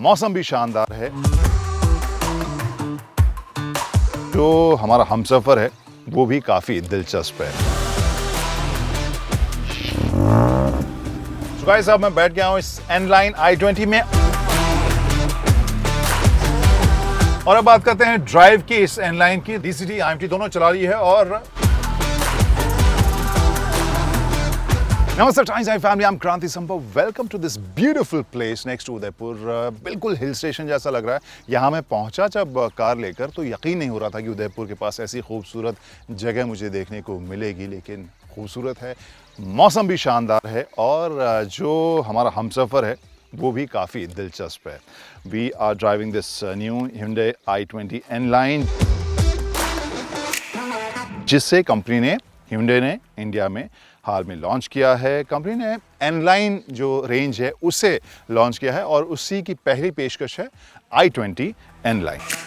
मौसम भी शानदार है। जो हमारा हमसफ़र है वो भी काफ़ी दिलचस्प है। गाइस साहब मैं बैठ गया हूँ इस N-Line i20 में और अब बात करते हैं ड्राइव की। इस N-Line की DCT IMT दोनों चला रही है और नमस्ते Times I family, I am Kranti Sambhav. Welcome to this beautiful place next to Udaipur. बिल्कुल हिल स्टेशन जैसा लग रहा है। यहाँ मैं पहुँचा जब कार लेकर तो यकीन नहीं हो रहा था कि उदयपुर के पास ऐसी खूबसूरत जगह मुझे देखने को मिलेगी, लेकिन खूबसूरत है, मौसम भी शानदार है और जो हमारा हमसफ़र है वो भी काफ़ी दिलचस्प है। We are driving this new Hyundai i20 N-Line, जिससे कंपनी ने Hyundai ने इंडिया में हाल में लॉन्च किया है। कंपनी ने N-Line जो रेंज है उसे लॉन्च किया है और उसी की पहली पेशकश है i20 N-Line।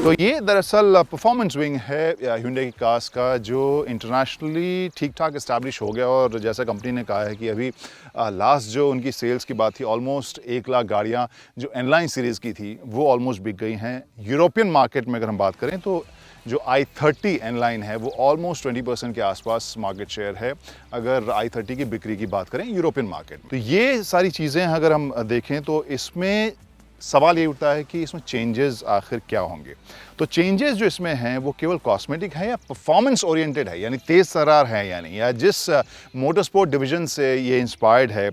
तो ये दरअसल परफॉर्मेंस विंग है Hyundai की कार्स का, जो इंटरनेशनली ठीक ठाक इस्टेब्लिश हो गया और जैसा कंपनी ने कहा है कि अभी लास्ट जो उनकी सेल्स की बात थी, ऑलमोस्ट 1 लाख गाड़ियाँ जो N-Line सीरीज़ की थी वो ऑलमोस्ट बिक गई हैं। यूरोपियन मार्केट में अगर हम बात करें तो जो i30 N-Line है वो ऑलमोस्ट 20% के आसपास मार्केट शेयर है अगर i30 की बिक्री की बात करें यूरोपियन मार्केट में। तो ये सारी चीज़ें अगर हम देखें तो इसमें सवाल ये उठता है कि इसमें चेंजेस आखिर क्या होंगे। तो चेंजेस जो इसमें हैं वो केवल कॉस्मेटिक है या परफॉर्मेंस ओरिएंटेड है, यानी तेज़ तर्रार है या नहीं, या जिस मोटर स्पोर्ट डिवीज़न से ये इंस्पायर्ड है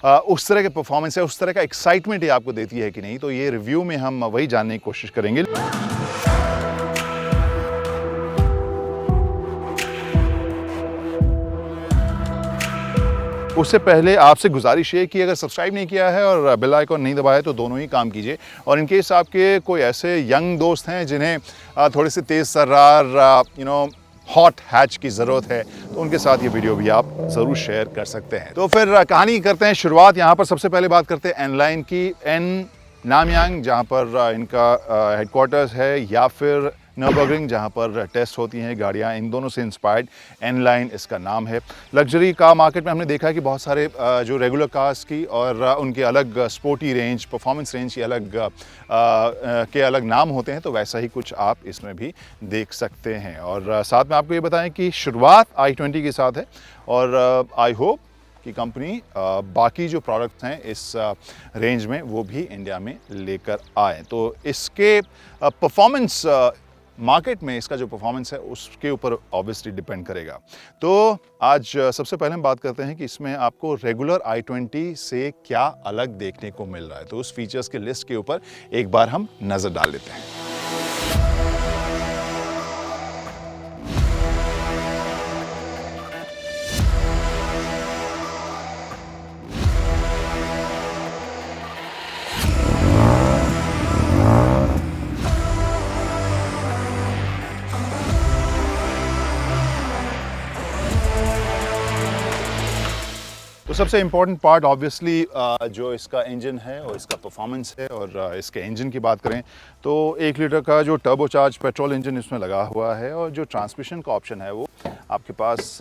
उस तरह के परफॉर्मेंस है, उस तरह का एक्साइटमेंट ये आपको देती है कि नहीं। तो ये रिव्यू में हम वही जानने की कोशिश करेंगे। उससे पहले आपसे गुजारिश है कि अगर सब्सक्राइब नहीं किया है और बेल आइकन नहीं दबाया तो दोनों ही काम कीजिए। और इनकेस आपके कोई ऐसे यंग दोस्त हैं जिन्हें थोड़े से तेज़ तर्रार हॉट हैच की ज़रूरत है तो उनके साथ ये वीडियो भी आप ज़रूर शेयर कर सकते हैं। तो फिर कहानी करते हैं शुरुआत। यहाँ पर सबसे पहले बात करते हैं N-Line की। नामयांग जहाँ पर इनका हेडक्वार्टर्स है, या फिर नürburgring जहाँ पर टेस्ट होती हैं गाड़ियाँ, इन दोनों से इंस्पायर्ड N-Line इसका नाम है। लग्जरी कार मार्केट में हमने देखा है कि बहुत सारे जो रेगुलर कार्स की और उनके अलग स्पोर्टी रेंज, परफॉर्मेंस रेंज की अलग नाम होते हैं, तो वैसा ही कुछ आप इसमें भी देख सकते हैं। और साथ में आपको ये बताएं कि शुरुआत i20 के साथ है और आई होप कि कंपनी बाकी जो प्रोडक्ट्स हैं इस रेंज में वो भी इंडिया में लेकर आए। तो इसके परफॉर्मेंस मार्केट में इसका जो परफॉर्मेंस है उसके ऊपर ऑब्वियसली डिपेंड करेगा। तो आज सबसे पहले हम बात करते हैं कि इसमें आपको रेगुलर i20 से क्या अलग देखने को मिल रहा है। तो उस फीचर्स के लिस्ट के ऊपर एक बार हम नज़र डाल लेते हैं। तो सबसे इम्पॉर्टेंट पार्ट ऑब्वियसली जो इसका इंजन है और इसका परफॉर्मेंस है। और इसके इंजन की बात करें तो 1 लीटर का जो टर्बोचार्ज पेट्रोल इंजन इसमें लगा हुआ है और जो ट्रांसमिशन का ऑप्शन है वो आपके पास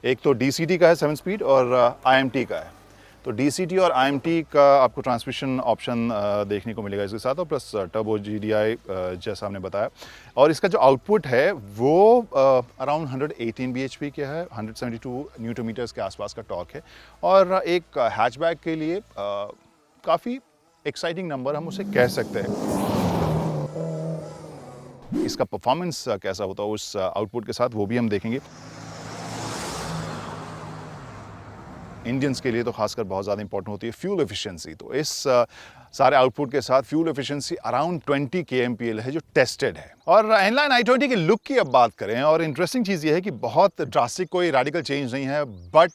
एक तो DCT का है 7 स्पीड और IMT का है। तो DCT और IMT का आपको ट्रांसमिशन ऑप्शन देखने को मिलेगा इसके साथ, और प्लस टर्बो GDI जैसा हमने बताया। और इसका जो आउटपुट है वो अराउंड 118 bhp के है, 172 न्यूटन मीटर्स के आसपास का टॉर्क है और एक हैचबैक के लिए काफ़ी एक्साइटिंग नंबर हम उसे कह सकते हैं। इसका परफॉर्मेंस कैसा होता है उस आउटपुट के साथ वो भी हम देखेंगे। इंडियंस के लिए तो खासकर बहुत ज़्यादा इंपॉर्टेंट होती है फ्यूल एफिशिएंसी। तो इस सारे आउटपुट के साथ फ्यूल एफिशिएंसी अराउंड 20 kmpl है जो टेस्टेड है। और N-Line i20 के लुक की अब बात करें, और इंटरेस्टिंग चीज़ ये है कि बहुत ड्रास्टिक कोई रेडिकल चेंज नहीं है, बट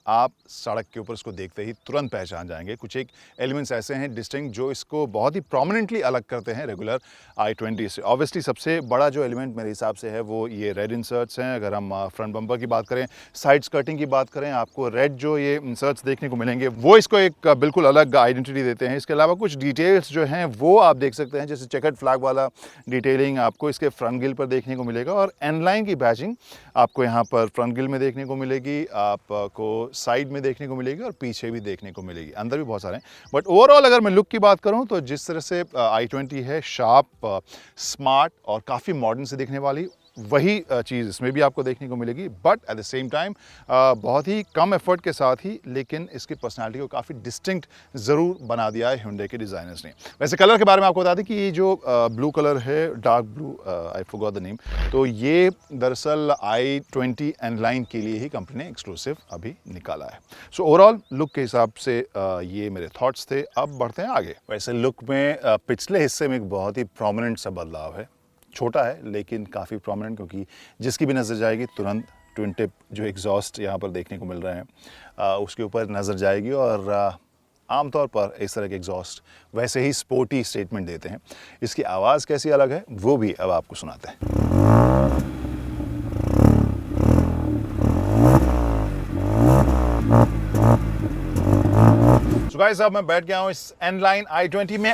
आप सड़क के ऊपर इसको देखते ही तुरंत पहचान जाएंगे। कुछ एक एलिमेंट्स ऐसे हैं डिस्टिंक्ट जो इसको बहुत ही प्रोमिनेंटली अलग करते हैं रेगुलर i20 से। ऑब्वियसली सबसे बड़ा जो एलिमेंट मेरे हिसाब से है वो ये रेड इंसर्ट्स हैं। अगर हम फ्रंट बम्पर की बात करें, साइड स्कर्टिंग की बात करें, आपको रेड जो ये इंसर्ट्स देखने को मिलेंगे वो इसको एक बिल्कुल अलग आइडेंटिटी देते हैं। इसके अलावा कुछ डिटेल्स जो हैं वो आप देख सकते हैं, जैसे चेकर्ड फ्लैग वाला डिटेलिंग आपको इसके फ्रंट ग्रिल पर देखने को मिलेगा। और N-Line की बैजिंग आपको यहाँ पर फ्रंट ग्रिल में देखने को मिलेगी, आपको साइड में देखने को मिलेगी और पीछे भी देखने को मिलेगी, अंदर भी बहुत सारे हैं। बट ओवरऑल अगर मैं लुक की बात करूं तो जिस तरह से i20 है, शार्प, स्मार्ट और काफ़ी मॉडर्न से दिखने वाली, वही चीज़ इसमें भी आपको देखने को मिलेगी। But at the same time बहुत ही कम एफर्ट के साथ ही, लेकिन इसकी पर्सनालिटी को काफ़ी डिस्टिंक्ट ज़रूर बना दिया है Hyundai के डिज़ाइनर्स ने। वैसे कलर के बारे में आपको बता दें कि ये जो ब्लू कलर है, dark blue, I forgot the name, तो ये दरअसल i20 N-Line के लिए ही कंपनी ने एक्सक्लूसिव अभी निकाला है। सो ओवरऑल लुक के हिसाब से ये मेरे थॉट्स थे। अब बढ़ते हैं आगे। वैसे लुक में पिछले हिस्से में एक बहुत ही प्रोमिनेंट सा बदलाव है, छोटा है लेकिन काफ़ी प्रोमिनेंट, क्योंकि जिसकी भी नज़र जाएगी तुरंत ट्विन टिप जो एग्जॉस्ट यहाँ पर देखने को मिल रहे हैं उसके ऊपर नज़र जाएगी। और आमतौर पर इस तरह के एग्जॉस्ट वैसे ही स्पोर्टी स्टेटमेंट देते हैं। इसकी आवाज़ कैसी अलग है वो भी अब आपको सुनाते हैं। So guys, अब मैं बैठ गया हूँ इस N-Line i20 में।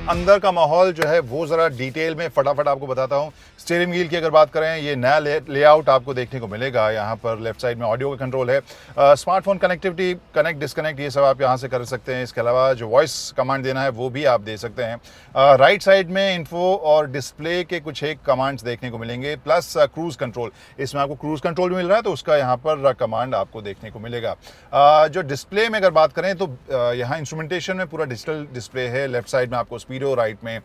अंदर का माहौल जो है वो ज़रा डिटेल में फटाफट आपको बताता हूँ। स्टीयरिंग व्हील की अगर बात करें, ये नया लेआउट आपको देखने को मिलेगा। यहाँ पर लेफ्ट साइड में ऑडियो का कंट्रोल है, स्मार्टफोन कनेक्टिविटी, कनेक्ट डिसकनेक्ट ये सब आप यहाँ से कर सकते हैं। इसके अलावा जो वॉइस कमांड देना है वो भी आप दे सकते हैं। राइट साइड में इन्फो और डिस्प्ले के कुछ एक कमांड्स देखने को मिलेंगे, प्लस क्रूज़ कंट्रोल। इसमें आपको क्रूज़ कंट्रोल भी मिल रहा है, तो उसका यहाँ पर कमांड आपको देखने को मिलेगा। जो डिस्प्ले में अगर बात करें तो यहाँ इंस्ट्रूमेंटेशन में पूरा डिजिटल डिस्प्ले है। लेफ्ट साइड में आपको स्पीडो, राइट में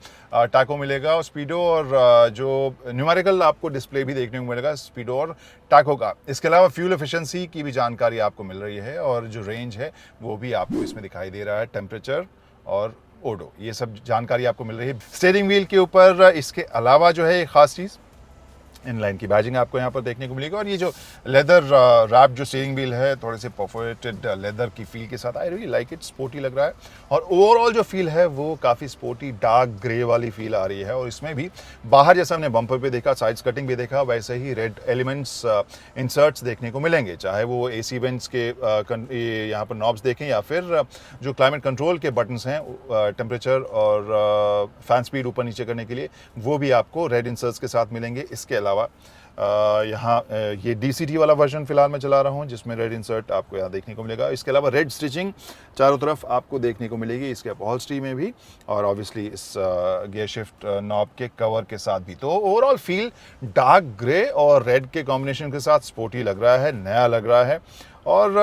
टाको मिलेगा, और स्पीडो और जो न्यूमेरिकल आपको डिस्प्ले भी देखने को मिलेगा स्पीडो और टाको का। इसके अलावा फ्यूल एफिशिएंसी की भी जानकारी आपको मिल रही है, और जो रेंज है वो भी आपको इसमें दिखाई दे रहा है। टेम्परेचर और ओडो, ये सब जानकारी आपको मिल रही है स्टीयरिंग व्हील के ऊपर। इसके अलावा जो है एक खास चीज़, N-Line की बैजिंग आपको यहाँ पर देखने को मिलेगी, और ये जो लेदर रैप जो स्टीयरिंग व्हील है, थोड़े से परफोरेटेड लेदर की फील के साथ, I really like it, sporty लग रहा है। और ओवरऑल जो फील है वो काफ़ी स्पोर्टी डार्क ग्रे वाली फील आ रही है। और इसमें भी बाहर जैसा हमने बम्पर पे देखा, साइड्स कटिंग भी देखा, वैसे ही रेड एलिमेंट्स इंसर्ट्स देखने को मिलेंगे, चाहे वो AC वेंट्स के यहाँ पर नॉब्स देखें, या फिर जो क्लाइमेट कंट्रोल के बटन्स हैं, टेम्परेचर और फैन स्पीड ऊपर नीचे करने के लिए, वो भी आपको रेड इंसर्ट्स के साथ मिलेंगे। इसके अलावा यहाँ ये DCT वाला वर्जन फिलहाल मैं चला रहा हूँ, जिसमें रेड इंसर्ट आपको यहाँ देखने को मिलेगा। इसके अलावा रेड स्टिचिंग चारों तरफ आपको देखने को मिलेगी, इसके अपहोल्स्ट्री में भी, और ऑब्वियसली इस गियर शिफ्ट नॉब के कवर के साथ भी। तो ओवरऑल फील डार्क ग्रे और रेड के कॉम्बिनेशन के साथ स्पोर्टी लग रहा है, नया लग रहा है। और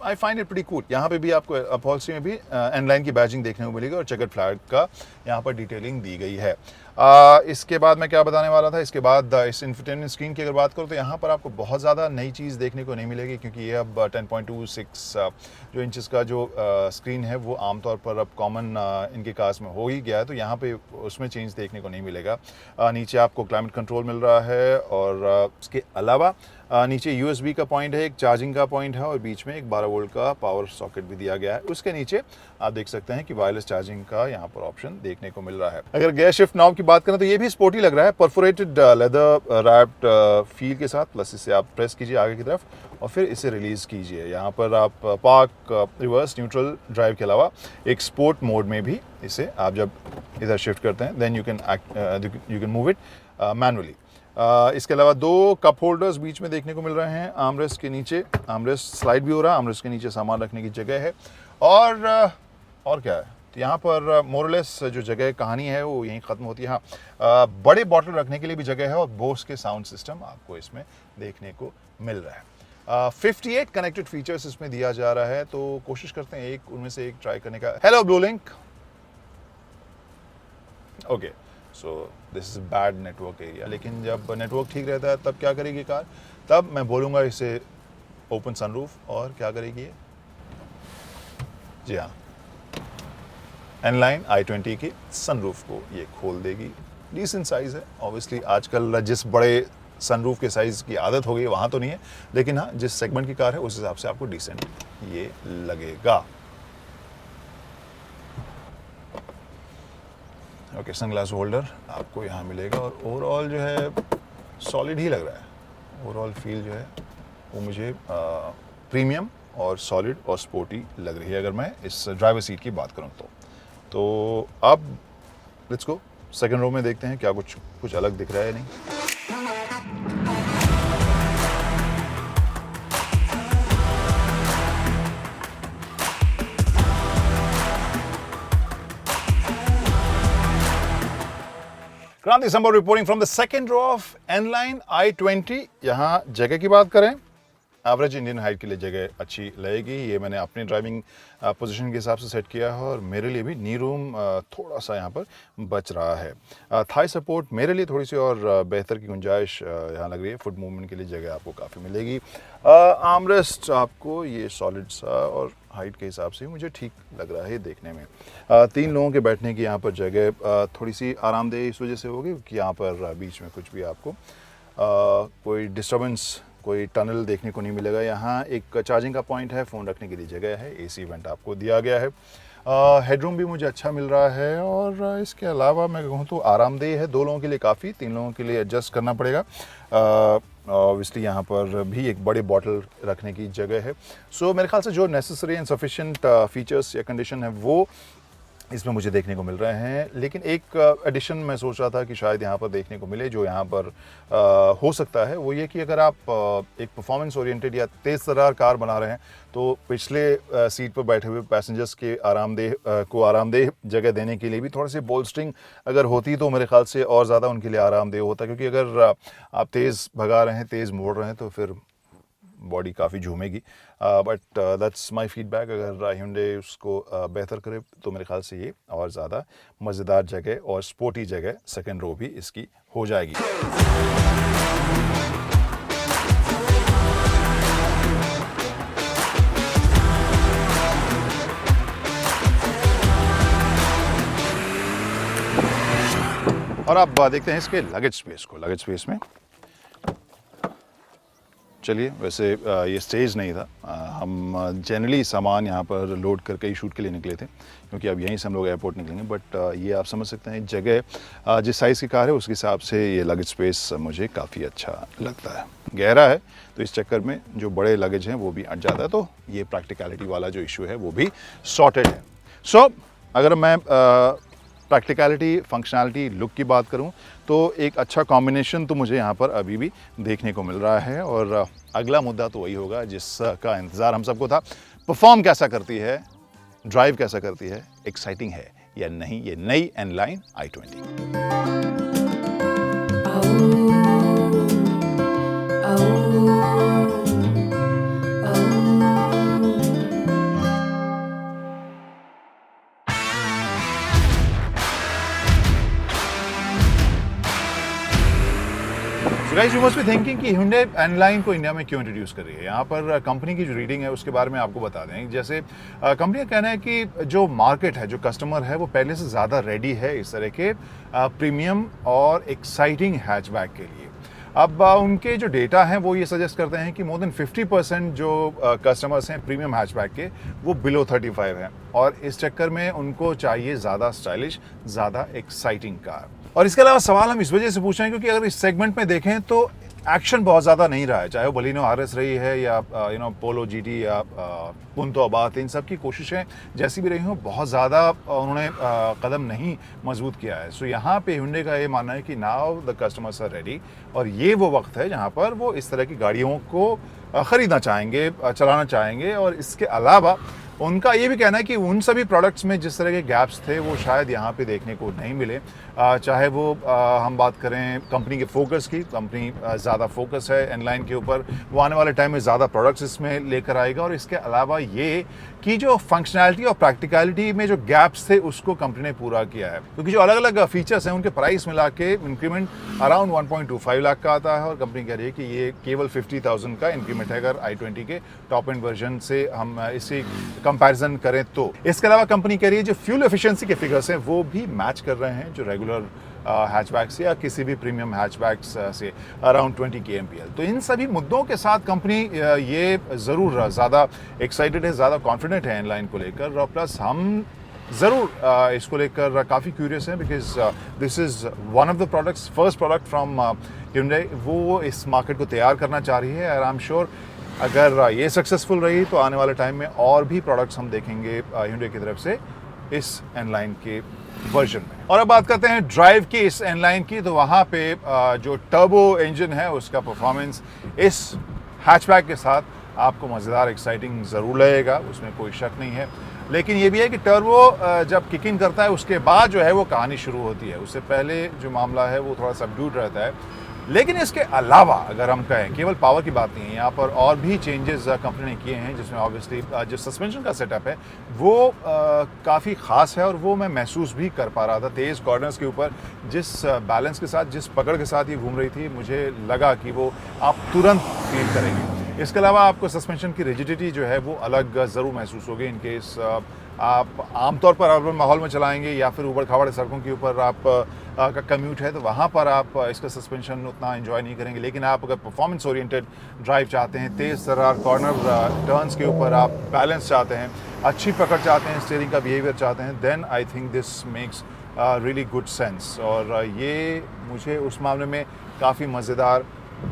I find it pretty cool. यहाँ पे भी आपको अपहोल्स्ट्री में भी N-Line की बैजिंग देखने को मिलेगी, और चेकर्ड फ्लैग का यहाँ पर डिटेलिंग दी गई है। इसके बाद मैं क्या बताने वाला था, इसके बाद इस इंफोटेनमेंट स्क्रीन की अगर बात करूँ तो यहाँ पर आपको बहुत ज़्यादा नई चीज़ देखने को नहीं मिलेगी, क्योंकि ये अब 10.26 जो इंचेस का जो स्क्रीन है वो आमतौर पर अब कॉमन इनके कार्स में हो ही गया है, तो यहाँ पे उसमें चेंज देखने को नहीं मिलेगा। नीचे आपको क्लाइमेट कंट्रोल मिल रहा है, और इसके अलावा नीचे USB का पॉइंट है, एक चार्जिंग का पॉइंट है, और बीच में एक 12 वोल्ट का पावर सॉकेट भी दिया गया है। उसके नीचे आप देख सकते हैं कि वायरलेस चार्जिंग का यहाँ पर ऑप्शन देखने को मिल रहा है। अगर गियर शिफ्ट नॉब की बात करें तो ये भी स्पोर्टी लग रहा है, परफोरेटेड लेदर रैप्ड फील के साथ। प्लस इसे आप प्रेस कीजिए आगे की तरफ और फिर इसे रिलीज कीजिए। यहाँ पर आप पार्क, रिवर्स, न्यूट्रल ड्राइव के अलावा एक स्पोर्ट मोड में भी इसे आप जब इधर शिफ्ट करते हैं, then you can move it manually. इसके अलावा 2 कप होल्डर्स बीच में देखने को मिल रहे हैं। आर्मरेस्ट के नीचे, आर्मरेस्ट स्लाइड भी हो रहा है, आर्मरेस्ट के नीचे सामान रखने की जगह है। और क्या है, तो यहाँ पर मोरलेस जो जगह कहानी है वो यहीं ख़त्म होती है। हाँ, बड़े बॉटल रखने के लिए भी जगह है, और बोस के साउंड सिस्टम आपको इसमें देखने को मिल रहा है। 58 कनेक्टेड फीचर्स इसमें दिया जा रहा है, तो कोशिश करते हैं एक उनमें से एक ट्राई करने का। Hello blue link, okay, so this is bad network area. लेकिन जब नेटवर्क ठीक रहता है तब क्या करेगी कार, तब मैं बोलूँगा इसे ओपन सनरूफ, और क्या करेगी ये, जी हाँ, N-Line i20 की सनरूफ को ये खोल देगी। डिसेंट साइज़ है, ऑब्वियसली आजकल जिस बड़े सनरूफ के साइज़ की आदत हो गई वहाँ तो नहीं है, लेकिन हाँ जिस सेगमेंट की कार है उस हिसाब से आपको डिसेंट ये लगेगा। ओके, सनग्लास होल्डर आपको यहाँ मिलेगा, और ओवरऑल जो है सॉलिड ही लग रहा है। ओवरऑल फील जो है वो मुझे प्रीमियम और सॉलिड और स्पोर्टी लग रही है अगर मैं इस ड्राइवर सीट की बात करूं तो अब लेट्स गो सेकंड रो में देखते हैं क्या कुछ अलग दिख रहा है नहीं। Kranti Sambhav reporting from the second row of N-Line I-20। यहाँ जगह की बात करें, एवरेज इंडियन हाइट के लिए जगह अच्छी लगेगी। ये मैंने अपनी ड्राइविंग पोजीशन के हिसाब से सेट किया है और मेरे लिए भी नी रूम थोड़ा सा यहाँ पर बच रहा है। थाई सपोर्ट मेरे लिए थोड़ी सी और बेहतर की गुंजाइश यहाँ लग रही है। फुट मूवमेंट के लिए जगह आपको काफ़ी मिलेगी। आर्मरेस्ट आपको ये सॉलिड सा और हाइट के हिसाब से मुझे ठीक लग रहा है देखने में। 3 लोगों के बैठने की यहाँ पर जगह थोड़ी सी आरामदेह इस वजह से होगी कि यहाँ पर बीच में कुछ भी आपको कोई डिस्टर्बेंस, कोई टनल देखने को नहीं मिलेगा। यहाँ एक चार्जिंग का पॉइंट है, फ़ोन रखने के लिए जगह है, एसी वेंट आपको दिया गया है। हेडरूम भी मुझे अच्छा मिल रहा है और इसके अलावा मैं कहूँ तो आरामदेह है। 2 लोगों के लिए काफ़ी, 3 लोगों के लिए एडजस्ट करना पड़ेगा। ऑब्वियसली यहाँ पर भी एक बड़े बॉटल रखने की जगह है। सो मेरे ख्याल से जो नेसेसरी एंड सफिशिएंट फीचर्स या कंडीशन है वो इसमें मुझे देखने को मिल रहे हैं। लेकिन एक एडिशन मैं सोच रहा था कि शायद यहाँ पर देखने को मिले, जो यहाँ पर हो सकता है, वो ये कि अगर आप एक परफॉर्मेंस ओरिएंटेड या तेज़ तर्रार कार बना रहे हैं तो पिछले सीट पर बैठे हुए पैसेंजर्स के आरामदेह जगह देने के लिए भी थोड़ी सी बोल्स्टरिंग अगर होती तो मेरे ख्याल से और ज़्यादा उनके लिए आरामदेह होता। क्योंकि अगर आप तेज़ भगा रहे हैं, तेज़ मोड़ रहे हैं तो फिर बॉडी काफ़ी झूमेगी। But that's my feedback. अगर Hyundai उसको बेहतर करे तो मेरे ख्याल से ये और ज़्यादा मज़ेदार जगह और स्पोर्टी जगह सेकंड रो भी इसकी हो जाएगी। और अब देखते हैं इसके लगेज स्पेस को। लगेज स्पेस में चलिए, वैसे ये स्टेज नहीं था, हम जनरली सामान यहाँ पर लोड करके ही शूट के लिए निकले थे क्योंकि अब यहीं से हम लोग एयरपोर्ट निकलेंगे। बट ये आप समझ सकते हैं जगह जिस साइज़ की कार है उसके हिसाब से ये लगेज स्पेस मुझे काफ़ी अच्छा लगता है। गहरा है तो इस चक्कर में जो बड़े लगेज हैं वो भी अट जाता है, तो ये प्रैक्टिकलिटी वाला जो इशू है वो भी सॉर्टेड है। सो अगर मैं प्रैक्टिकलिटी, फंक्शनैलिटी, लुक की बात करूं तो एक अच्छा कॉम्बिनेशन तो मुझे यहाँ पर अभी भी देखने को मिल रहा है। और अगला मुद्दा तो वही होगा जिसका इंतज़ार हम सबको था। परफॉर्म कैसा करती है, ड्राइव कैसा करती है, एक्साइटिंग है या नहीं ये नई N-Line I-20। Guys, you must be thinking कि Hyundai N-Line को इंडिया में क्यों इंट्रोड्यूस कर रही है। यहाँ पर कंपनी की जो रीडिंग है उसके बारे में आपको बता दें। जैसे कंपनी का कहना है कि जो मार्केट है, जो कस्टमर है, वो पहले से ज़्यादा रेडी है इस तरह के प्रीमियम और एक्साइटिंग हैचबैक के लिए। अब उनके जो डेटा हैं वो ये सजेस्ट करते हैं कि मोर देन 50% जो कस्टमर्स हैं प्रीमियम हैचबैक के वो बिलो 35 हैं और इस चक्कर में उनको चाहिए ज़्यादा स्टाइलिश, ज़्यादा एक्साइटिंग कार। और इसके अलावा सवाल हम इस वजह से पूछ रहे हैं क्योंकि अगर इस सेगमेंट में देखें तो एक्शन बहुत ज़्यादा नहीं रहा है, चाहे वो बलिनो RS रही है या पोलो GT या पुंतो अबात, इन सब की कोशिशें जैसी भी रही हों बहुत ज़्यादा उन्होंने कदम नहीं मजबूत किया है। सो यहाँ पे Hyundai का ये मानना है कि now the customers are ready और ये वो वक्त है जहाँ पर वो इस तरह की गाड़ियों को ख़रीदना चाहेंगे, चलाना चाहेंगे। और इसके अलावा उनका ये भी कहना है कि उन सभी प्रोडक्ट्स में जिस तरह के गैप्स थे वो शायद यहाँ पे देखने को नहीं मिले। चाहे वो हम बात करें कंपनी के फोकस की, कंपनी ज़्यादा फोकस है N-Line के ऊपर, वो आने वाले टाइम में ज़्यादा प्रोडक्ट्स इसमें लेकर आएगा। और इसके अलावा ये कि जो फंक्शनैलिटी और प्रैक्टिकलिटी में जो गैप्स थे उसको कंपनी ने पूरा किया है, क्योंकि जो अलग अलग फीचर्स हैं उनके प्राइस मिला के इंक्रीमेंट अराउंड 1.25 लाख का आता है और कंपनी कह रही है कि ये केवल 50,000 का इंक्रीमेंट है अगर I-20 के टॉप एंड वर्जन से हम इसे कंपैरिजन करें तो। इसके अलावा कंपनी कह रही है जो फ्यूल एफिशिएंसी के फिगर्स हैं वो भी मैच कर रहे हैं जो रेगुलर हैचबैक्स या किसी भी प्रीमियम हैचबैक्स से अराउंड 20 kmpl। तो इन सभी मुद्दों के साथ कंपनी ये ज़रूर ज़्यादा एक्साइटेड है, ज़्यादा कॉन्फिडेंट है N-Line को लेकर। और प्लस हम ज़रूर इसको लेकर काफ़ी क्यूरियस हैं because this is one of the products, first product from Hyundai वो इस मार्केट को तैयार करना चाह रही है। और आई एम श्योर अगर ये सक्सेसफुल रही तो आने वाले टाइम में और भी प्रोडक्ट्स हम देखेंगे Hyundai की तरफ से इस N-Line के वर्जन में। और अब बात करते हैं ड्राइव की इस N-Line की, तो वहाँ पे जो टर्बो इंजन है उसका परफॉर्मेंस इस हैचबैक के साथ आपको मज़ेदार एक्साइटिंग ज़रूर लगेगा, उसमें कोई शक नहीं है। लेकिन ये भी है कि टर्बो जब किक इन करता है उसके बाद जो है वो कहानी शुरू होती है, उससे पहले जो मामला है वो थोड़ा सबड्यूड रहता है। लेकिन इसके अलावा अगर हम कहें, केवल पावर की बात नहीं है, यहाँ पर और भी चेंजेस कंपनी ने किए हैं, जिसमें ऑब्वियसली जो सस्पेंशन का सेटअप है वो काफ़ी ख़ास है और वो मैं महसूस भी कर पा रहा था। तेज़ कॉर्नर्स के ऊपर जिस बैलेंस के साथ, जिस पकड़ के साथ ये घूम रही थी, मुझे लगा कि वो आप तुरंत फील करेंगे। इसके अलावा आपको सस्पेंशन की रिजिडिटी जो है वो अलग ज़रूर महसूस होगी इन केस आप आमतौर पर अर्बन माहौल में चलाएंगे या फिर ऊबड़ खाबड़ सड़कों के ऊपर आप का कम्यूट है, तो वहाँ पर आप इसका सस्पेंशन उतना एंजॉय नहीं करेंगे। लेकिन आप अगर परफॉर्मेंस ओरिएंटेड ड्राइव चाहते हैं, तेज़ तर्रार कॉर्नर टर्न्स के ऊपर आप बैलेंस चाहते हैं, अच्छी पकड़ चाहते हैं, स्टीयरिंग का बिहेवियर चाहते हैं, then I think this makes really good sense. और ये मुझे उस मामले में काफ़ी मज़ेदार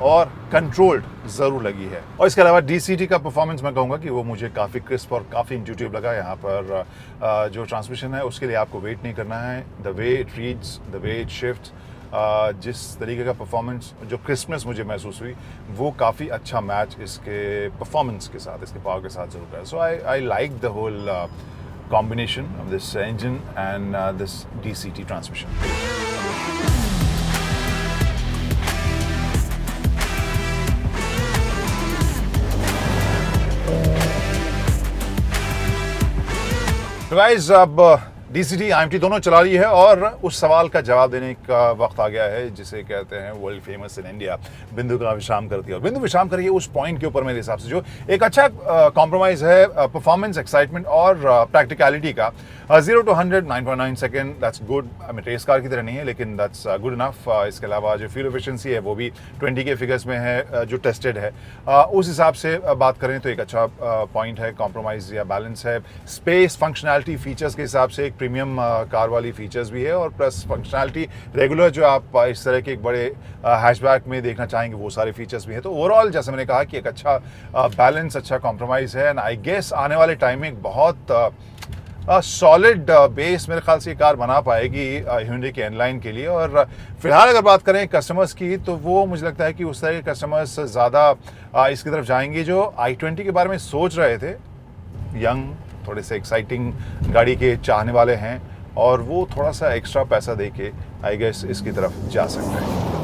और कंट्रोल्ड ज़रूर लगी है। और इसके अलावा DCT का परफॉर्मेंस मैं कहूँगा कि वो मुझे काफ़ी क्रिस्प और काफ़ी इंट्यूटिव लगा। यहाँ पर जो ट्रांसमिशन है उसके लिए आपको वेट नहीं करना है, the way it reads, the way it shift, जिस तरीके का परफॉर्मेंस, जो क्रिस्पनेस मुझे महसूस हुई वो काफ़ी अच्छा मैच इसके परफॉर्मेंस के साथ, इसके पावर के साथ ज़रूर है। So I like the whole combination of this engine and this DCT transmission. तो गाइस अब DCT IMT दोनों चला रही है और उस सवाल का जवाब देने का वक्त आ गया है जिसे कहते हैं वर्ल्ड फेमस इन इंडिया, बिंदु का विश्राम करती है। और बिंदु विश्राम करिए उस पॉइंट के ऊपर मेरे हिसाब से जो एक अच्छा कॉम्प्रोमाइज़ है परफॉर्मेंस, एक्साइटमेंट और प्रैक्टिकलिटी का। 0 to 100 9.9 second, that's good. Race car की तरह नहीं है लेकिन दैट्स गुड इनफ। इसके अलावा जो फ्यूल एफिशिएंसी है वो भी 20 के फिगर्स में है जो टेस्टेड है। उस हिसाब से बात करें तो एक अच्छा पॉइंट है, कॉम्प्रोमाइज़ या बैलेंस है। स्पेस, फंक्शनैलिटी, फीचर्स के हिसाब से एक प्रीमियम कार वाली फीचर्स भी है और प्लस फंक्शनैलिटी रेगुलर जो आप इस तरह के एक बड़े हैचबैक में देखना चाहेंगे वो सारे फीचर्स भी हैं। तो ओवरऑल जैसे मैंने कहा कि एक अच्छा बैलेंस, अच्छा कॉम्प्रोमाइज़ है। एंड आई गेस आने वाले टाइम में एक बहुत सॉलिड बेस मेरे ख्याल से ये कार बना पाएगी Hyundai के N-Line के लिए। और फिलहाल अगर बात करें कस्टमर्स की तो वो मुझे लगता है कि उस तरह के कस्टमर्स ज़्यादा इसकी तरफ जाएंगे जो i20 के बारे में सोच रहे थे, यंग, थोड़े से एक्साइटिंग गाड़ी के चाहने वाले हैं और वो थोड़ा सा एक्स्ट्रा पैसा दे के आई गेस इसकी तरफ जा सकते हैं।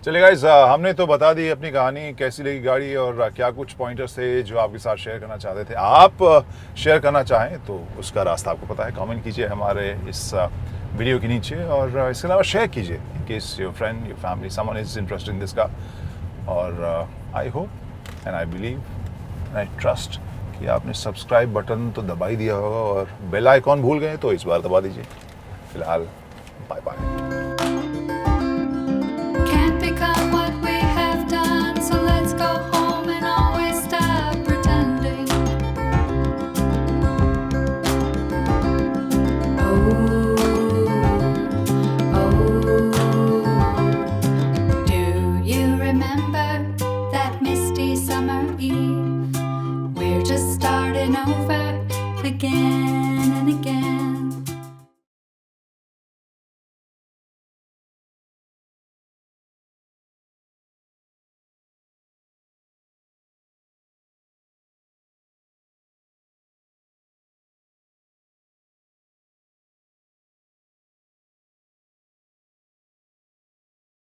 चलिए गाइस, हमने तो बता दी अपनी कहानी, कैसी लगी गाड़ी और क्या कुछ पॉइंटर्स थे जो आपके साथ शेयर करना चाहते थे। आप शेयर करना चाहें तो उसका रास्ता आपको पता है, कमेंट कीजिए हमारे इस वीडियो के नीचे और इसके अलावा शेयर कीजिए in case your friend, your family, someone is interested in this car. और I hope and I believe and I trust कि आपने सब्सक्राइब बटन तो दबा ही दिया होगा और बेल आइकॉन भूल गए तो इस बार दबा दीजिए। फिलहाल बाय बाय।